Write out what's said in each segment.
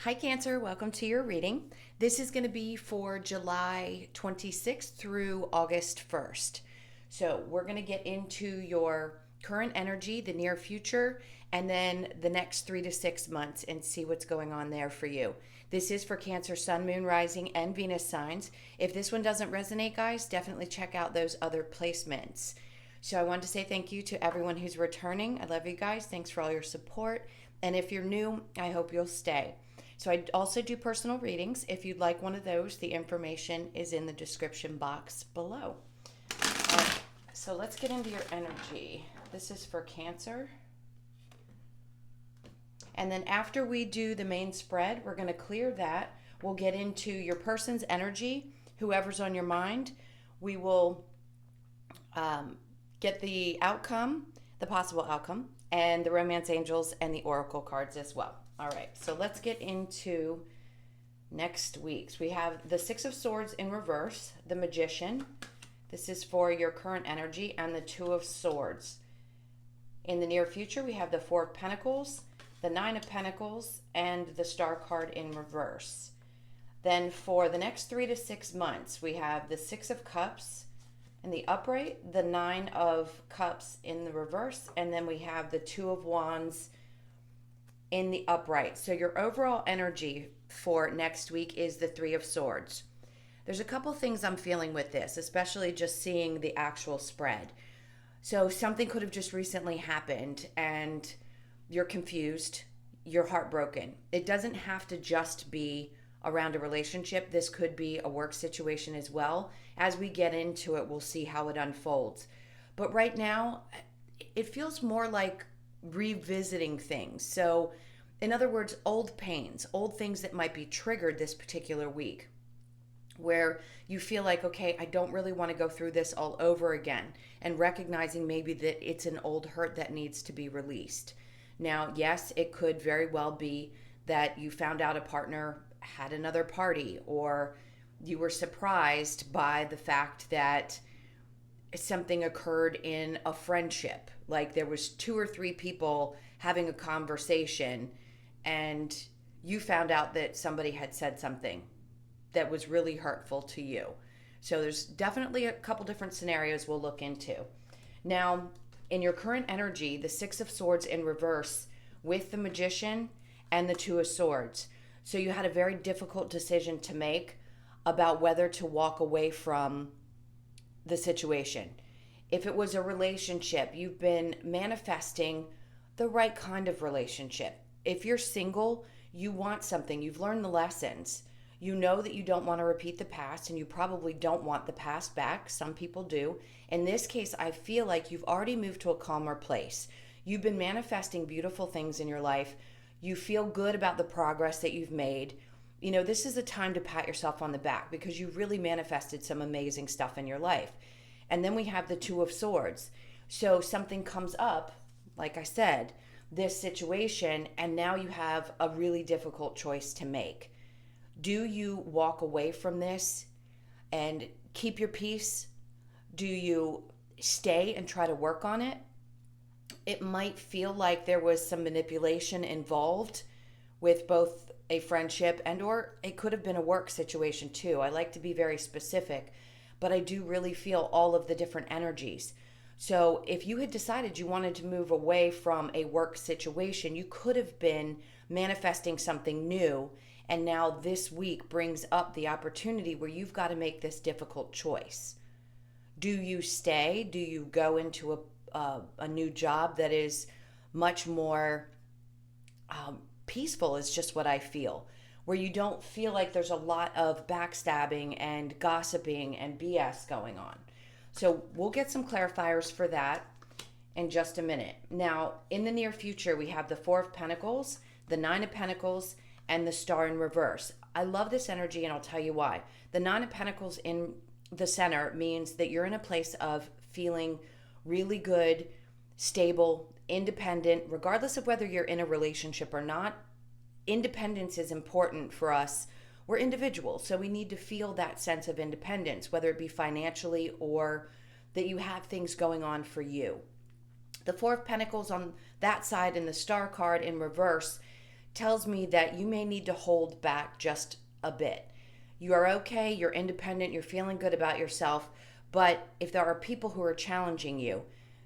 Hi, Cancer. Welcome to your reading. This is going to be for July 26th through August 1st. So, we're going to get into your current energy, the near future, and then the next 3 to 6 months and see what's going on there for you. This is for Cancer, Sun, Moon, Rising, and Venus signs. If this one doesn't resonate, guys, definitely check out those other placements. So, I wanted to say thank you to everyone who's returning. I love you guys. Thanks for all your support. And if you're new, I hope you'll stay. So I also do personal readings. If you'd like one of those, the information is in the description box below. So let's get into your energy. This is for Cancer. And then after we do the main spread, we're going to clear that. We'll get into your person's energy, whoever's on your mind. We will get the outcome, the possible outcome, and the romance angels and the oracle cards as well. All right, so let's get into next week's. We have the Six of Swords in reverse, the Magician. This is for your current energy, and the Two of Swords. In the near future, we have the Four of Pentacles, the Nine of Pentacles, and the Star card in reverse. Then for the next 3 to 6 months, we have the Six of Cups in the upright, the Nine of Cups in the reverse, and then we have the Two of Wands in the upright. So your overall energy for next week is the Three of Swords. There's a couple things I'm feeling with this, especially just seeing the actual spread. So something could have just recently happened and you're confused, you're heartbroken. It doesn't have to just be around a relationship. This could be a work situation as well. As we get into it, we'll see how it unfolds. But right now, it feels more like revisiting things. So, in other words, old pains, old things that might be triggered this particular week, where you feel like, okay, I don't really want to go through this all over again, and recognizing maybe that it's an old hurt that needs to be released. Now, yes, it could very well be that you found out a partner had another party, or you were surprised by the fact that something occurred in a friendship, like there was 2 or 3 people having a conversation and you found out that somebody had said something that was really hurtful to you. So there's definitely a couple different scenarios we'll look into. Now, in your current energy, the Six of Swords in reverse with the Magician and the Two of Swords. So you had a very difficult decision to make about whether to walk away from the situation. If it was a relationship, you've been manifesting the right kind of relationship. If you're single, you want something. You've learned the lessons. You know that you don't want to repeat the past, and you probably don't want the past back. Some people do. In this case, I feel like you've already moved to a calmer place. You've been manifesting beautiful things in your life. You feel good about the progress that you've made. You know, this is a time to pat yourself on the back because you really manifested some amazing stuff in your life. And then we have the Two of Swords. So something comes up, like I said, this situation, and now you have a really difficult choice to make. Do you walk away from this and keep your peace? Do you stay and try to work on it? It might feel like there was some manipulation involved with both a friendship and or it could have been a work situation too. I like to be very specific, but I do really feel all of the different energies. So if you had decided you wanted to move away from a work situation, you could have been manifesting something new, and now this week brings up the opportunity where you've got to make this difficult choice. Do you stay? Do you go into a new job that is much more peaceful, is just what I feel, where you don't feel like there's a lot of backstabbing and gossiping and BS going on. So we'll get some clarifiers for that in just a minute. Now, in the near future, we have the Four of Pentacles, the Nine of Pentacles, and the Star in reverse. I love this energy, and I'll tell you why. The Nine of Pentacles in the center means that you're in a place of feeling really good, stable, independent, regardless of whether you're in a relationship or not. Independence is important for us. We're individuals, so we need to feel that sense of independence, whether it be financially or that you have things going on for you. The Four of Pentacles on that side and the Star card in reverse tells me that you may need to hold back just a bit. You are okay, you're independent, you're feeling good about yourself, but if there are people who are challenging you,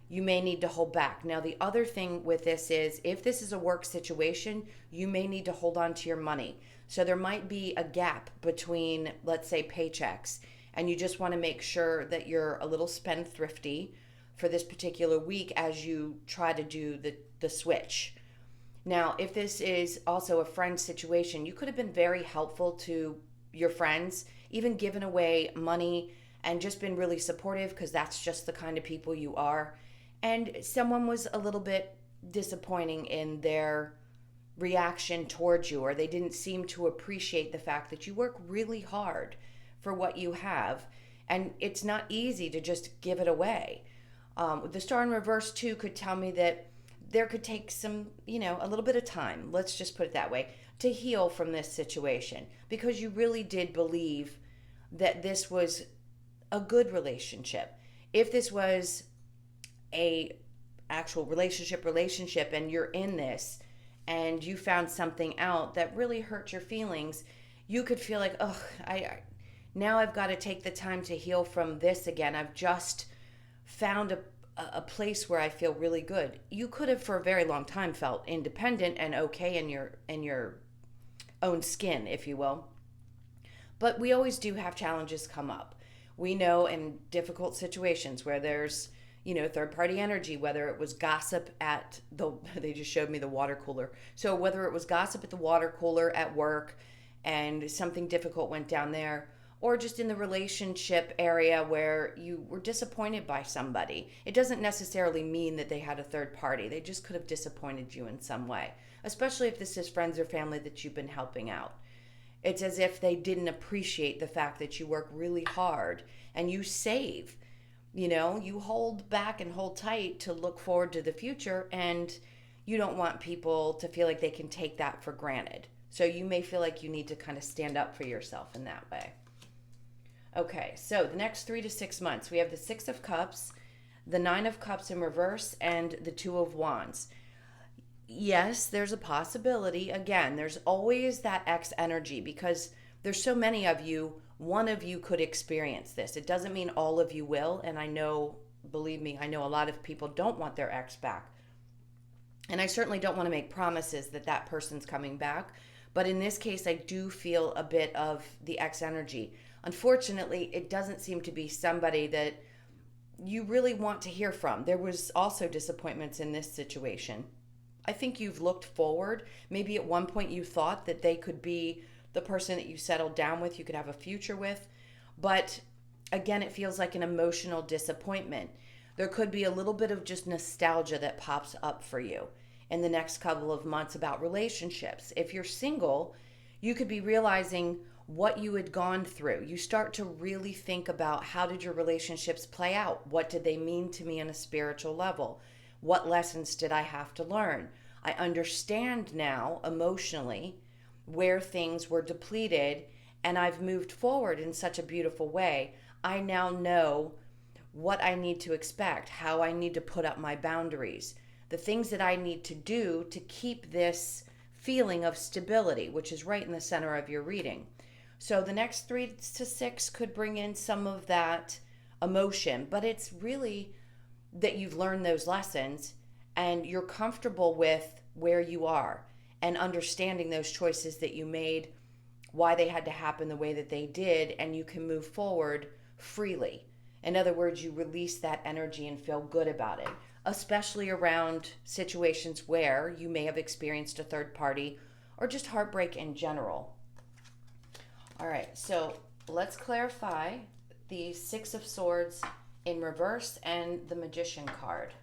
you may need to hold back. Now, the other thing with this is if this is a work situation, you may need to hold on to your money. So there might be a gap between, let's say, paychecks, and you just want to make sure that you're a little spendthrifty for this particular week as you try to do the switch. Now, if this is also a friend situation, you could have been very helpful to your friends, even given away money and just been really supportive because that's just the kind of people you are. And someone was a little bit disappointing in their reaction towards you, or they didn't seem to appreciate the fact that you work really hard for what you have. And it's not easy to just give it away. The star in reverse, too, could tell me that there could take some, a little bit of time, let's just put it that way, to heal from this situation because you really did believe that this was a good relationship. If this was a actual relationship and you're in this and you found something out that really hurt your feelings, you could feel like, now I've got to take the time to heal from this again. I've just found a place where I feel really good. You could have for a very long time felt independent and okay in your own skin, if you will. But we always do have challenges come up. We know in difficult situations where there's third party energy, whether it was gossip at they just showed me the water cooler. So whether it was gossip at the water cooler at work and something difficult went down there, or just in the relationship area where you were disappointed by somebody. It doesn't necessarily mean that they had a third party. They just could have disappointed you in some way, especially if this is friends or family that you've been helping out. It's as if they didn't appreciate the fact that you work really hard and you save. You hold back and hold tight to look forward to the future, and you don't want people to feel like they can take that for granted. So you may feel like you need to kind of stand up for yourself in that way. Okay, so the next 3 to 6 months, we have the Six of Cups, the Nine of Cups in reverse, and the Two of Wands. Yes, there's a possibility. Again, there's always that X energy because there's so many of you. One of you could experience this. It doesn't mean all of you will. And I know, believe me, I know a lot of people don't want their ex back. And I certainly don't want to make promises that that person's coming back. But in this case, I do feel a bit of the X energy. Unfortunately, it doesn't seem to be somebody that you really want to hear from. There was also disappointments in this situation. I think you've looked forward. Maybe at one point you thought that they could be the person that you settled down with, you could have a future with. But again, it feels like an emotional disappointment. There could be a little bit of just nostalgia that pops up for you in the next couple of months about relationships. If you're single, you could be realizing what you had gone through. You start to really think about how did your relationships play out? What did they mean to me on a spiritual level? What lessons did I have to learn? I understand now emotionally where things were depleted, and I've moved forward in such a beautiful way. I now know what I need to expect, how I need to put up my boundaries, the things that I need to do to keep this feeling of stability, which is right in the center of your reading. So the next 3 to 6 could bring in some of that emotion, but it's really that you've learned those lessons and you're comfortable with where you are and understanding those choices that you made, why they had to happen the way that they did, and you can move forward freely. In other words, you release that energy and feel good about it, especially around situations where you may have experienced a third party or just heartbreak in general. All right, so let's clarify the Six of Swords in reverse and the Magician card.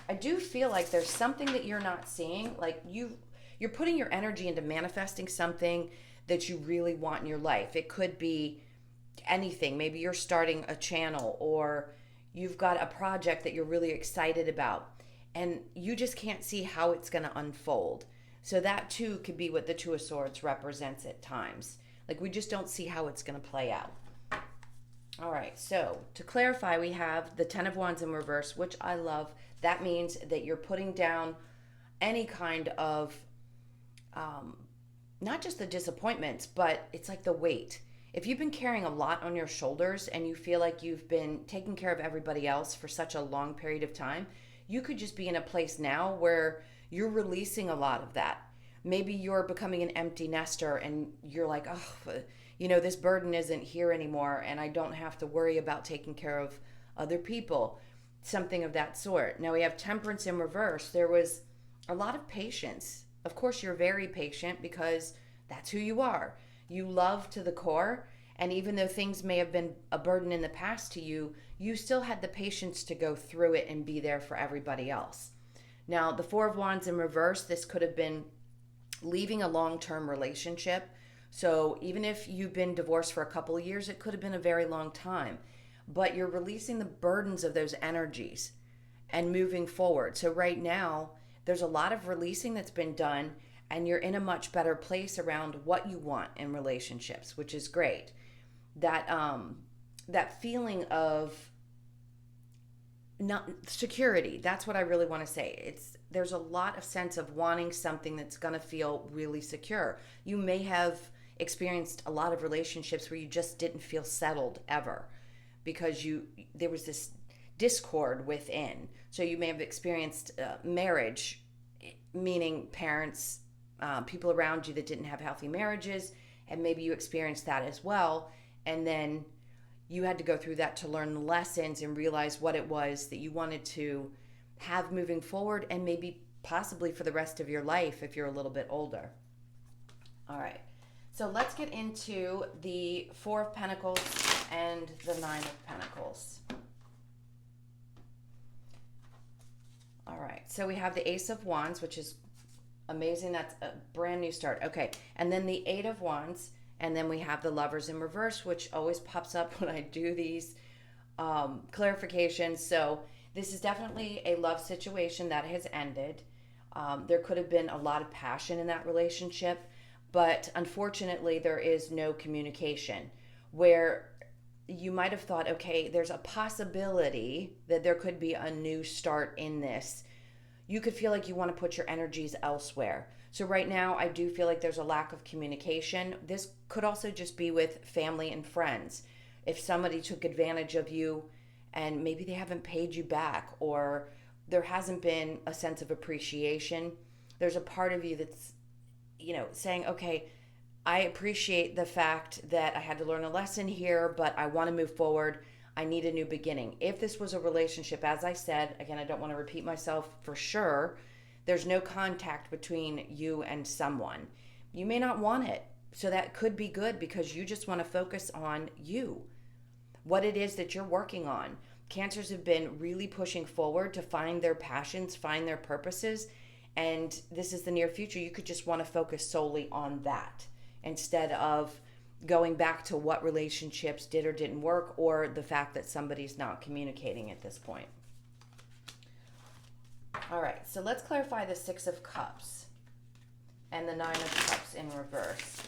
I do feel like there's something that you're not seeing. Like you're putting your energy into manifesting something that you really want in your life. It could be anything. Maybe you're starting a channel or you've got a project that you're really excited about and you just can't see how it's going to unfold. So that too could be what the Two of Swords represents at times. Like we just don't see how it's going to play out. All right, so to clarify, we have the Ten of Wands in reverse, which I love. That means that you're putting down any kind of um, not just the disappointments, but it's like the weight. If you've been carrying a lot on your shoulders and you feel like you've been taking care of everybody else for such a long period of time, you could just be in a place now where you're releasing a lot of that. Maybe you're becoming an empty nester and you're like, oh, this burden isn't here anymore and I don't have to worry about taking care of other people, something of that sort. Now we have temperance in reverse. There was a lot of patience. Of course, you're very patient because that's who you are. You love to the core. And even though things may have been a burden in the past to you, you still had the patience to go through it and be there for everybody else. Now, the Four of Wands in reverse, this could have been leaving a long-term relationship. So even if you've been divorced for a couple of years, it could have been a very long time. But you're releasing the burdens of those energies and moving forward. So right now, there's a lot of releasing that's been done, and you're in a much better place around what you want in relationships, which is great. That feeling of not security, that's what I really want to say. There's a lot of sense of wanting something that's going to feel really secure. You may have experienced a lot of relationships where you just didn't feel settled ever because there was this discord within. So you may have experienced marriage, meaning parents, people around you that didn't have healthy marriages, and maybe you experienced that as well. And then you had to go through that to learn the lessons and realize what it was that you wanted to have moving forward, and maybe possibly for the rest of your life if you're a little bit older. All right. So let's get into the Four of Pentacles and the Nine of Pentacles. All right. So we have the Ace of Wands, which is amazing. That's a brand new start. Okay. And then the Eight of Wands. And then we have the Lovers in reverse, which always pops up when I do these clarifications. So this is definitely a love situation that has ended. There could have been a lot of passion in that relationship, but unfortunately there is no communication, where you might have thought, okay, there's a possibility that there could be a new start in this. You could feel like you want to put your energies elsewhere. So right now, I do feel like there's a lack of communication. This could also just be with family and friends. If somebody took advantage of you and maybe they haven't paid you back, or there hasn't been a sense of appreciation, there's a part of you that's, saying, okay, I appreciate the fact that I had to learn a lesson here, but I want to move forward. I need a new beginning. If this was a relationship, as I said, again, I don't want to repeat myself for sure, there's no contact between you and someone. You may not want it. So that could be good because you just want to focus on you, what it is that you're working on. Cancers have been really pushing forward to find their passions, find their purposes. And this is the near future. You could just want to focus solely on that instead of going back to what relationships did or didn't work, or the fact that somebody's not communicating at this point. All right, so let's clarify the Six of Cups and the Nine of Cups in reverse.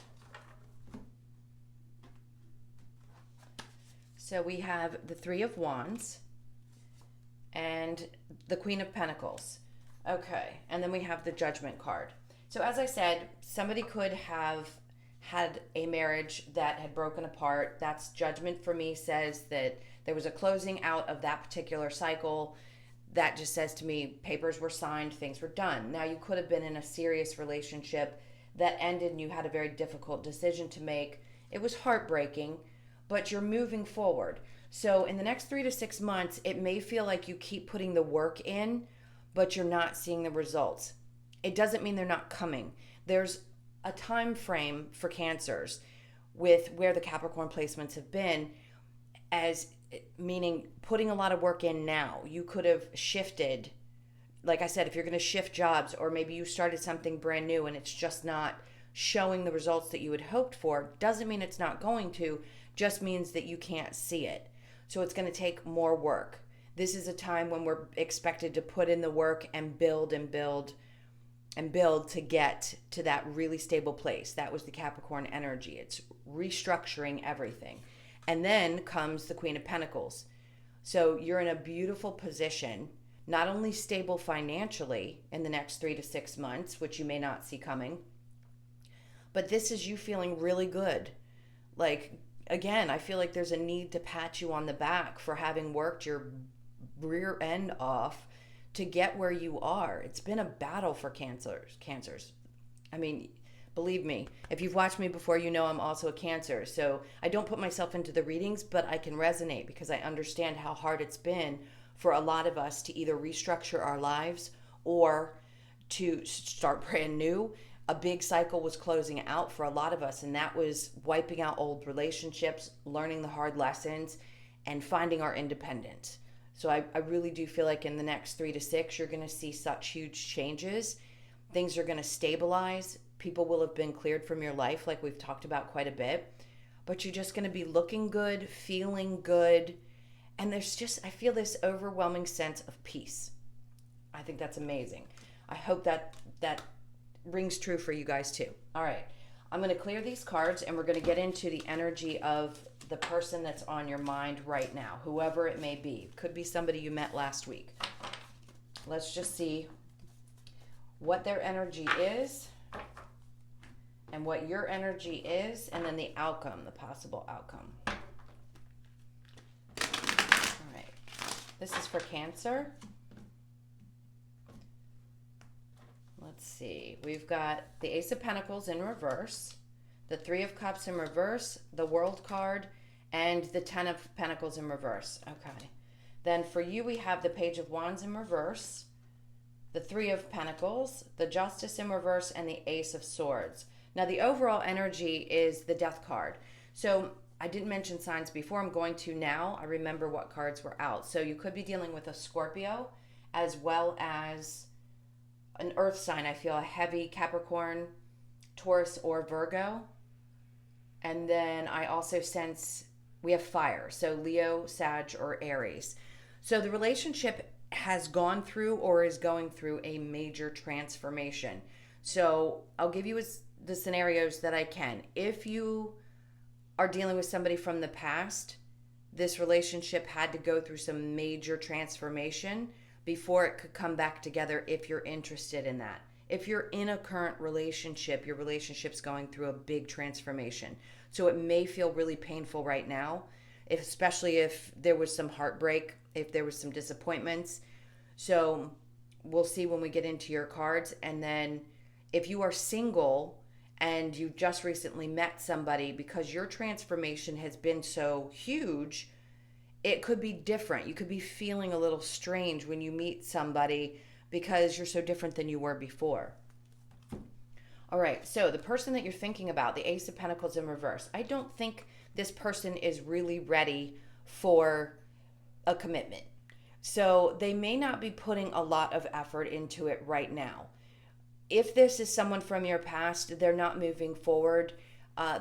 So we have the Three of Wands and the Queen of Pentacles. Okay, and then we have the Judgment card. So as I said, somebody could have had a marriage that had broken apart. That's Judgment for me, says that there was a closing out of that particular cycle. That just says to me, papers were signed, things were done. Now, you could have been in a serious relationship that ended and you had a very difficult decision to make. It was heartbreaking, but you're moving forward. So in the next 3 to 6 months, it may feel like you keep putting the work in, but you're not seeing the results. It doesn't mean they're not coming. There's a time frame for Cancers with where the Capricorn placements have been, as meaning putting a lot of work in now. You could have shifted, like I said, if you're going to shift jobs, or maybe you started something brand new and it's just not showing the results that you had hoped for, doesn't mean it's not going to, just means that you can't see it. So it's going to take more work. This is a time when we're expected to put in the work and build and build and build to get to that really stable place. That was the Capricorn energy. It's restructuring everything. And then comes the Queen of Pentacles. So you're in a beautiful position not only stable financially in the next 3 to 6 months, which you may not see coming, but this is you feeling really good. Like, again, I feel like there's a need to pat you on the back for having worked your rear end off to get where you are. It's been a battle for cancers. I mean, believe me, if you've watched me before, you know I'm also a Cancer. So I don't put myself into the readings, but I can resonate because I understand how hard it's been for a lot of us to either restructure our lives or to start brand new. A big cycle was closing out for a lot of us, and that was wiping out old relationships, learning the hard lessons, and finding our independence. So I really do feel like in the next 3 to 6, you're going to see such huge changes. Things are going to stabilize. People will have been cleared from your life, like we've talked about quite a bit. But you're just going to be looking good, feeling good. And there's just, I feel this overwhelming sense of peace. I think that's amazing. I hope that rings true for you guys too. All right. I'm going to clear these cards and we're going to get into the energy of the person that's on your mind right now, whoever it may be. Could be somebody you met last week. Let's just see what their energy is and what your energy is, and then the outcome, the possible outcome. All right. This is for Cancer. Let's see. We've got the Ace of Pentacles in reverse, the Three of Cups in reverse, the World card, and the Ten of Pentacles in reverse. Okay. Then for you, we have the Page of Wands in reverse, the Three of Pentacles, the Justice in reverse, and the Ace of Swords. Now, the overall energy is the Death card. So I didn't mention signs before. I'm going to now. I remember what cards were out. So you could be dealing with a Scorpio as well as an earth sign. I feel a heavy Capricorn, Taurus, or Virgo. And then I also sense we have fire. So Leo, Sag, or Aries. So the relationship has gone through or is going through a major transformation. So I'll give you the scenarios that I can. If you are dealing with somebody from the past, this relationship had to go through some major transformation before it could come back together if you're interested in that. If you're in a current relationship, your relationship's going through a big transformation. So it may feel really painful right now, especially if there was some heartbreak, if there was some disappointments. So we'll see when we get into your cards. And then if you are single and you just recently met somebody, because your transformation has been so huge, it could be different. You could be feeling a little strange when you meet somebody because you're so different than you were before. All right, so the person that you're thinking about, the Ace of Pentacles in reverse, I don't think this person is really ready for a commitment. So they may not be putting a lot of effort into it right now. If this is someone from your past, they're not moving forward.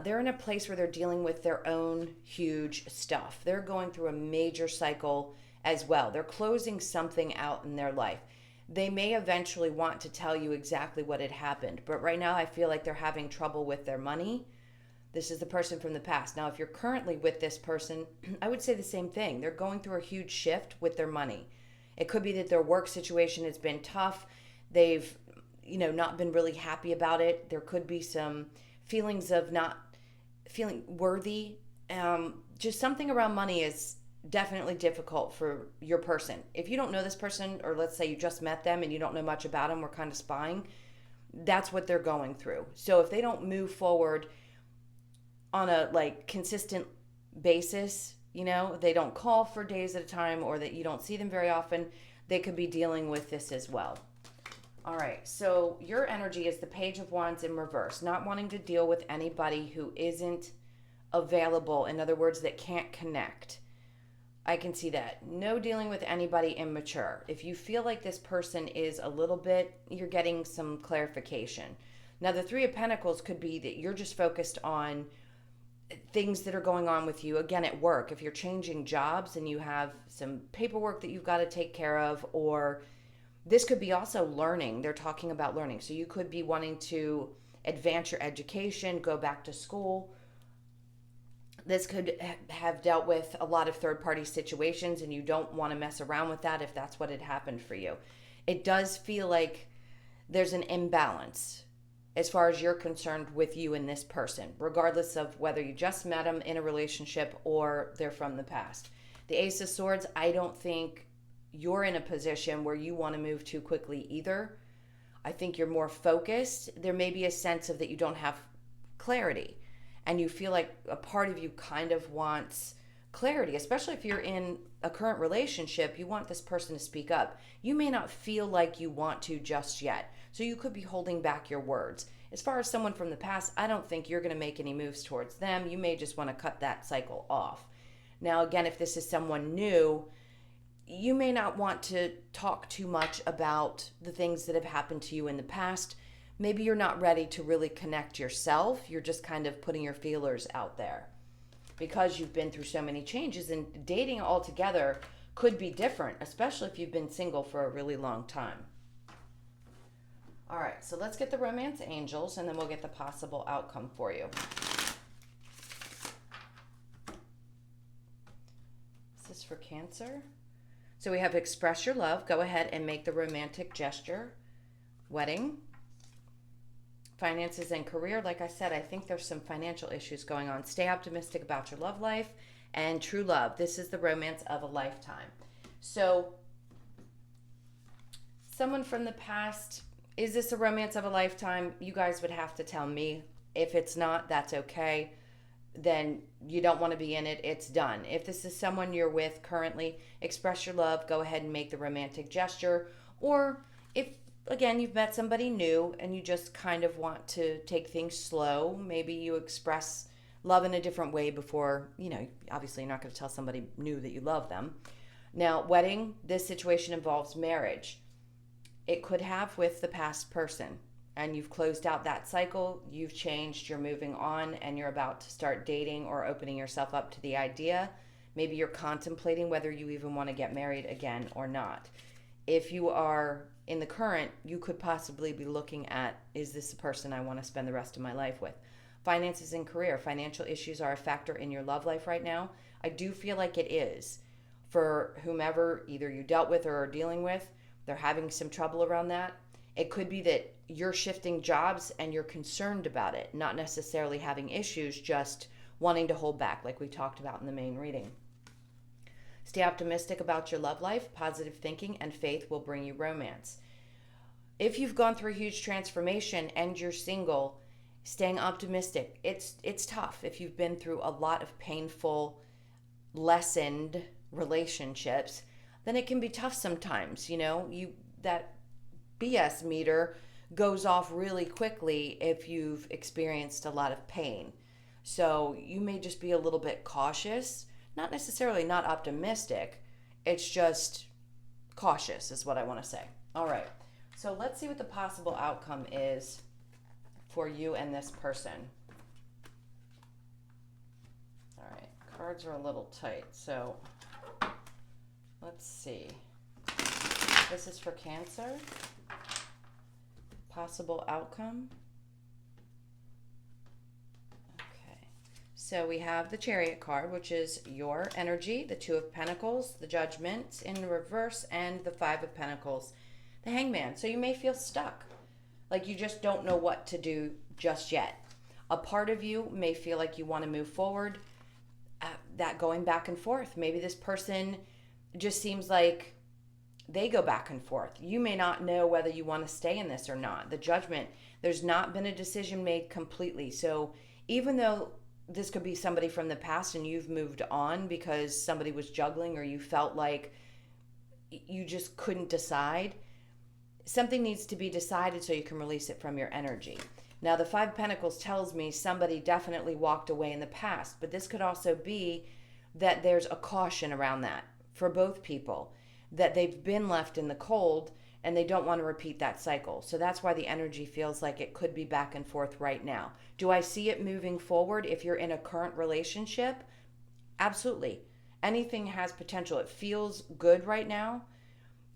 They're in a place where they're dealing with their own huge stuff. They're going through a major cycle as well. They're closing something out in their life. They may eventually want to tell you exactly what had happened, but right now I feel like they're having trouble with their money. This is the person from the past. Now, if you're currently with this person, I would say the same thing. They're going through a huge shift with their money. It could be that their work situation has been tough. They've, not been really happy about it. There could be some feelings of not feeling worthy. Just something around money is definitely difficult for your person. If you don't know this person, or let's say you just met them and you don't know much about them, we're kind of spying, that's what they're going through. So if they don't move forward on a consistent basis, they don't call for days at a time, or that you don't see them very often, they could be dealing with this as well. All right, so your energy is the Page of Wands in reverse, not wanting to deal with anybody who isn't available. In other words, that can't connect. I can see that. No dealing with anybody immature. If you feel like this person is a little bit, you're getting some clarification. Now, the Three of Pentacles could be that you're just focused on things that are going on with you, again, at work. If you're changing jobs and you have some paperwork that you've got to take care of, or this could be also learning. They're talking about learning. So you could be wanting to advance your education, go back to school. This could have dealt with a lot of third party situations, and you don't want to mess around with that if that's what had happened for you. It does feel like there's an imbalance as far as you're concerned with you and this person, regardless of whether you just met them in a relationship or they're from the past. The Ace of Swords, I don't think you're in a position where you want to move too quickly either. I think you're more focused. There may be a sense of that you don't have clarity, and you feel like a part of you kind of wants clarity, especially if you're in a current relationship. You want this person to speak up. You may not feel like you want to just yet, so you could be holding back your words. As far as someone from the past, I don't think you're going to make any moves towards them. You may just want to cut that cycle off. Now, again, if this is someone new, you may not want to talk too much about the things that have happened to you in the past. Maybe you're not ready to really connect yourself. You're just kind of putting your feelers out there because you've been through so many changes, and dating altogether could be different, especially if you've been single for a really long time. All right, so let's get the romance angels, and then we'll get the possible outcome for you. This is for Cancer. So we have express your love. Go ahead and make the romantic gesture. Wedding. Finances and career. Like I said, I think there's some financial issues going on. Stay optimistic about your love life. And true love. This is the romance of a lifetime. So someone from the past, is this a romance of a lifetime? You guys would have to tell me. If it's not, that's okay. Then you don't want to be in it. It's done. If this is someone you're with currently, express your love. Go ahead and make the romantic gesture. Or if, again, you've met somebody new and you just kind of want to take things slow, maybe you express love in a different way before, obviously you're not going to tell somebody new that you love them. Now, wedding, this situation involves marriage. It could have with the past person. And you've closed out that cycle, you've changed, you're moving on, and you're about to start dating or opening yourself up to the idea. Maybe you're contemplating whether you even want to get married again or not. If you are in the current, you could possibly be looking at, is this the person I want to spend the rest of my life with? Finances and career. Financial issues are a factor in your love life right now. I do feel like it is. For whomever either you dealt with or are dealing with, they're having some trouble around that. It could be that you're shifting jobs and you're concerned about it, not necessarily having issues, just wanting to hold back, like we talked about in the main reading. Stay optimistic about your love life. Positive thinking and faith will bring you romance. If you've gone through a huge transformation and you're single, staying optimistic, it's tough. If you've been through a lot of painful, lessened relationships, then it can be tough sometimes. That BS meter goes off really quickly if you've experienced a lot of pain. So you may just be a little bit cautious, not necessarily not optimistic. It's just cautious is what I want to say. All right. So let's see what the possible outcome is for you and this person. All right. Cards are a little tight. So let's see. This is for Cancer. Possible outcome. Okay. So we have the Chariot card, which is your energy, the Two of Pentacles, the Judgment in reverse, and the Five of Pentacles, the Hangman. So you may feel stuck, like you just don't know what to do just yet. A part of you may feel like you want to move forward, that going back and forth. Maybe this person just seems like they go back and forth. You may not know whether you want to stay in this or not. The Judgment, there's not been a decision made completely. So even though this could be somebody from the past and you've moved on because somebody was juggling or you felt like you just couldn't decide, something needs to be decided so you can release it from your energy. Now, the Five of Pentacles tells me somebody definitely walked away in the past, but this could also be that there's a caution around that for both people, that they've been left in the cold and they don't want to repeat that cycle. So that's why the energy feels like it could be back and forth right now. Do I see it moving forward if you're in a current relationship? Absolutely. Anything has potential. It feels good right now,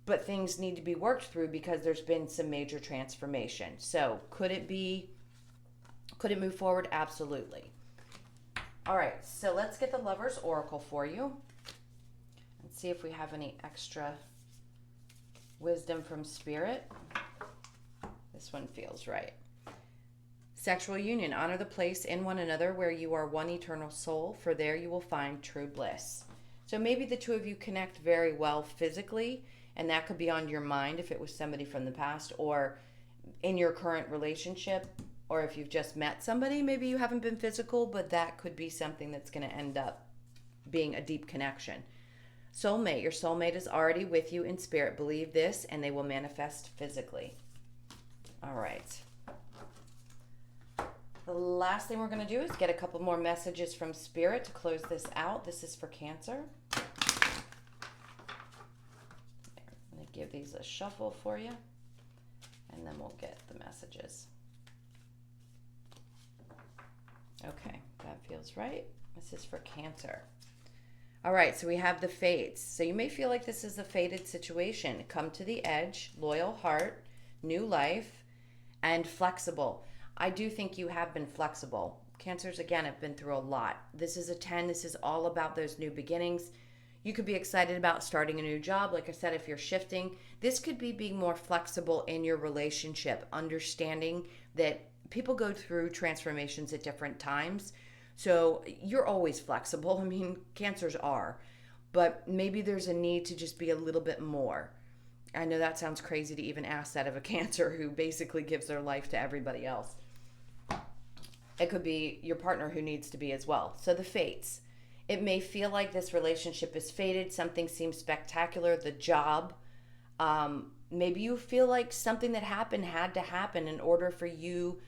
but things need to be worked through because there's been some major transformation. So could it move forward? Absolutely. All right, so let's get the Lover's Oracle for you and see if we have any extra wisdom from Spirit. This one feels right. Sexual union. Honor the place in one another where you are one eternal soul, for there you will find true bliss. So maybe the two of you connect very well physically, and that could be on your mind if it was somebody from the past, or in your current relationship, or if you've just met somebody, maybe you haven't been physical, but that could be something that's going to end up being a deep connection. Soulmate. Your soulmate is already with you in spirit. Believe this, and they will manifest physically. All right. The last thing we're going to do is get a couple more messages from Spirit to close this out. This is for Cancer. I'm going to give these a shuffle for you, and then we'll get the messages. Okay, that feels right. This is for Cancer. All right, so we have the fates. So you may feel like this is a fated situation. Come to the edge, loyal heart, new life, and flexible. I do think you have been flexible. Cancers, again, have been through a lot. This is a 10. This is all about those new beginnings. You could be excited about starting a new job. Like I said, if you're shifting, this could be being more flexible in your relationship, understanding that people go through transformations at different times. So you're always flexible. I mean, cancers are, but maybe there's a need to just be a little bit more. I know that sounds crazy to even ask that of a Cancer who basically gives their life to everybody else. It could be your partner who needs to be as well. So the fates. It may feel like this relationship is fated. Something seems spectacular. The job. Maybe you feel like something that happened had to happen in order for you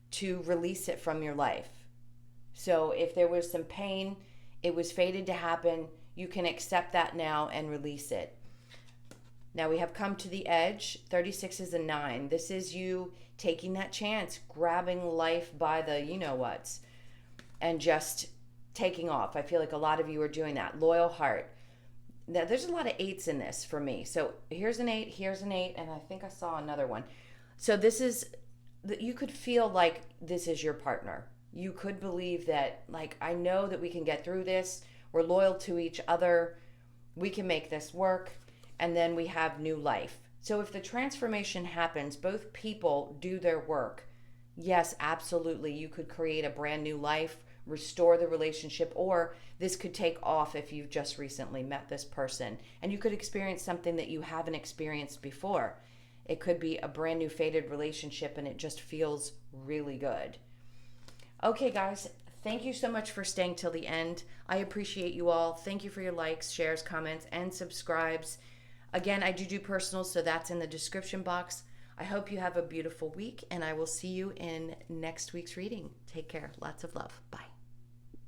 to release it from your life. So if there was some pain, it was fated to happen. You can accept that now and release it. Now we have come to the edge. 36 is a 9. This is you taking that chance, grabbing life by the you-know-whats, and just taking off. I feel like a lot of you are doing that. Loyal heart. Now there's a lot of 8s in this for me. So here's an 8, here's an 8, and I think I saw another one. So this is, you could feel like this is your partner. You could believe that, like, I know that we can get through this. We're loyal to each other. We can make this work. And then we have new life. So if the transformation happens, both people do their work. Yes, absolutely. You could create a brand new life, restore the relationship, or this could take off if you've just recently met this person. And you could experience something that you haven't experienced before. It could be a brand new fated relationship and it just feels really good. Okay, guys, thank you so much for staying till the end. I appreciate you all. Thank you for your likes, shares, comments, and subscribes. Again, I do personals, so that's in the description box. I hope you have a beautiful week, and I will see you in next week's reading. Take care. Lots of love. Bye.